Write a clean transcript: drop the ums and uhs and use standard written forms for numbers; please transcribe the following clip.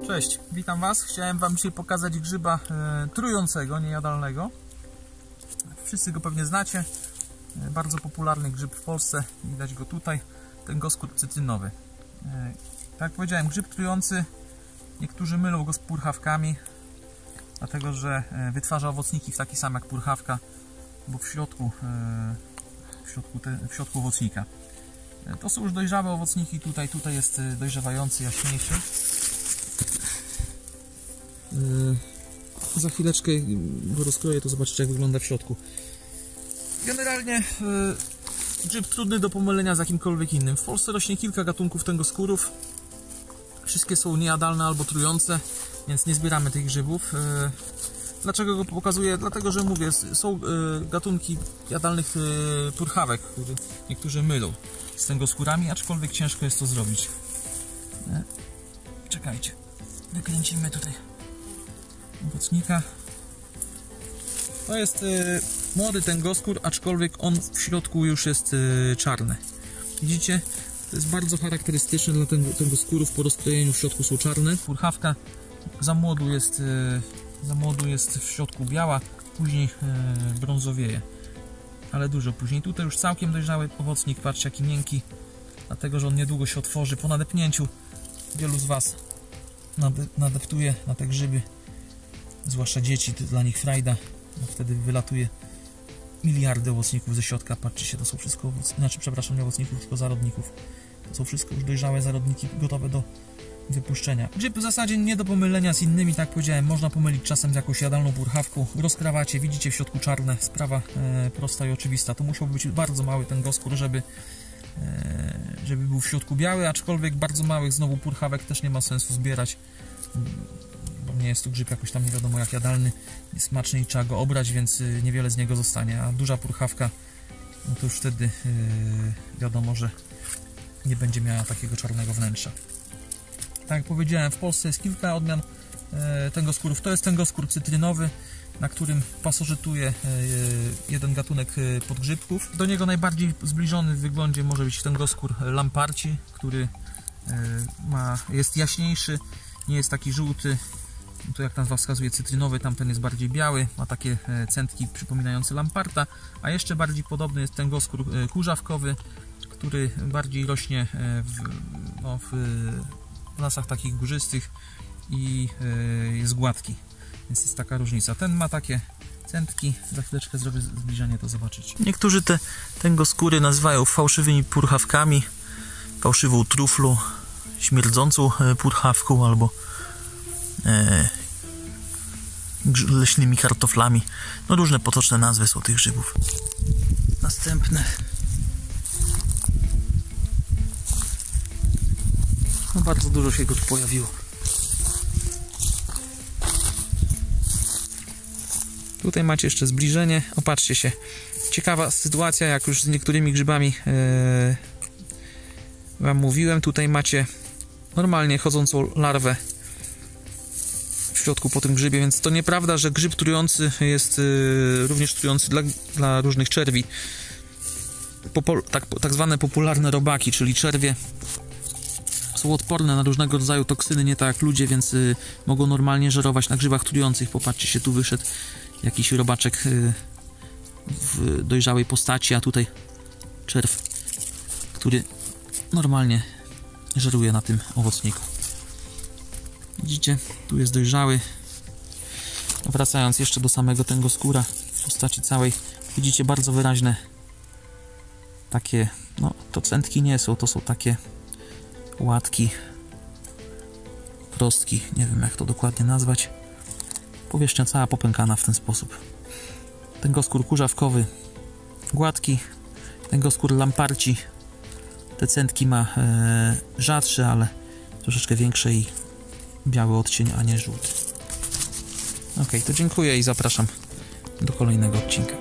Cześć, witam Was. Chciałem Wam dzisiaj pokazać grzyba trującego, niejadalnego. Wszyscy go pewnie znacie. Bardzo popularny grzyb w Polsce. Widać go tutaj. Tęgoskór cytrynowy. Tak jak powiedziałem, grzyb trujący. Niektórzy mylą go z purchawkami, dlatego że wytwarza owocniki w taki sam jak purchawka, bo w środku owocnika. To są już dojrzałe owocniki. Tutaj jest dojrzewający, jaśniejszy. Za chwileczkę go rozkroję, to zobaczycie, jak wygląda w środku. Generalnie grzyb trudny do pomylenia z jakimkolwiek innym. W Polsce rośnie kilka gatunków tęgoskórów. Wszystkie są niejadalne albo trujące, więc nie zbieramy tych grzybów. Dlaczego go pokazuję? Dlatego, że mówię, są gatunki jadalnych purchawek, które niektórzy mylą z tęgoskórami, aczkolwiek ciężko jest to zrobić. Czekajcie, wykręcimy tutaj owocnika. To jest młody tęgoskór, aczkolwiek on w środku już jest czarny. Widzicie? To jest bardzo charakterystyczne dla tęgoskórów. Po rozkrojeniu w środku są czarne. Purchawka za młodu jest w środku biała, później brązowieje. Ale dużo później. Tutaj już całkiem dojrzały owocnik. Patrzcie, jaki miękki. Dlatego, że on niedługo się otworzy. Po nadepnięciu wielu z Was nadeptuje na te grzyby. Zwłaszcza dzieci, to dla nich frajda, bo wtedy wylatuje miliardy owocników ze środka. Patrzcie się, to są wszystko nie owocników, tylko zarodników. To są wszystko już dojrzałe zarodniki, gotowe do wypuszczenia. Grzyb w zasadzie nie do pomylenia z innymi, tak jak powiedziałem, można pomylić czasem z jakąś jadalną purchawką. Rozkrawacie, widzicie w środku czarne, sprawa prosta i oczywista. To musiał być bardzo mały tęgoskór, żeby był w środku biały, aczkolwiek bardzo małych znowu purchawek też nie ma sensu zbierać, bo nie jest to grzyb jakoś tam nie wiadomo jak jadalny, jest smaczny i trzeba go obrać, więc niewiele z niego zostanie, a duża purchawka, no to już wtedy wiadomo, że nie będzie miała takiego czarnego wnętrza. Tak jak powiedziałem, w Polsce jest kilka odmian tęgoskórów. To jest tęgoskór cytrynowy, na którym pasożytuje jeden gatunek podgrzybków. Do niego najbardziej zbliżony w wyglądzie może być tęgoskór lamparci, który jest jaśniejszy, nie jest taki żółty. To jak nazwa wskazuje cytrynowy, tamten jest bardziej biały, ma takie centki przypominające lamparta, a jeszcze bardziej podobny jest tęgoskór kurzawkowy, który bardziej rośnie w lasach takich górzystych i jest gładki, więc jest taka różnica. Ten ma takie centki, za chwileczkę zrobię zbliżenie, to zobaczyć. Niektórzy te tęgoskóry nazywają fałszywymi purchawkami, fałszywą truflą, śmierdzącą purchawką albo leśnymi kartoflami. No różne potoczne nazwy są tych grzybów. Następne. No bardzo dużo się go tu pojawiło. Tutaj macie jeszcze zbliżenie. Opatrzcie się. Ciekawa sytuacja, jak już z niektórymi grzybami Wam mówiłem. Tutaj macie normalnie chodzącą larwę w środku po tym grzybie, więc to nieprawda, że grzyb trujący jest również trujący dla różnych czerwi. Tak zwane popularne robaki, czyli czerwie, są odporne na różnego rodzaju toksyny, nie tak jak ludzie, więc mogą normalnie żerować na grzybach trujących. Popatrzcie się, tu wyszedł jakiś robaczek w dojrzałej postaci, a tutaj czerw, który normalnie żeruje na tym owocniku. Widzicie, tu jest dojrzały. Wracając jeszcze do samego tęgoskóra w postaci całej, widzicie bardzo wyraźne takie, no to centki nie są, to są takie łatki, prostki, nie wiem jak to dokładnie nazwać. Powierzchnia cała popękana w ten sposób. Tęgoskór kurzawkowy gładki, tęgoskór lamparci, te centki ma rzadsze, ale troszeczkę większe i biały odcień, a nie żółty. Ok, to dziękuję i zapraszam do kolejnego odcinka.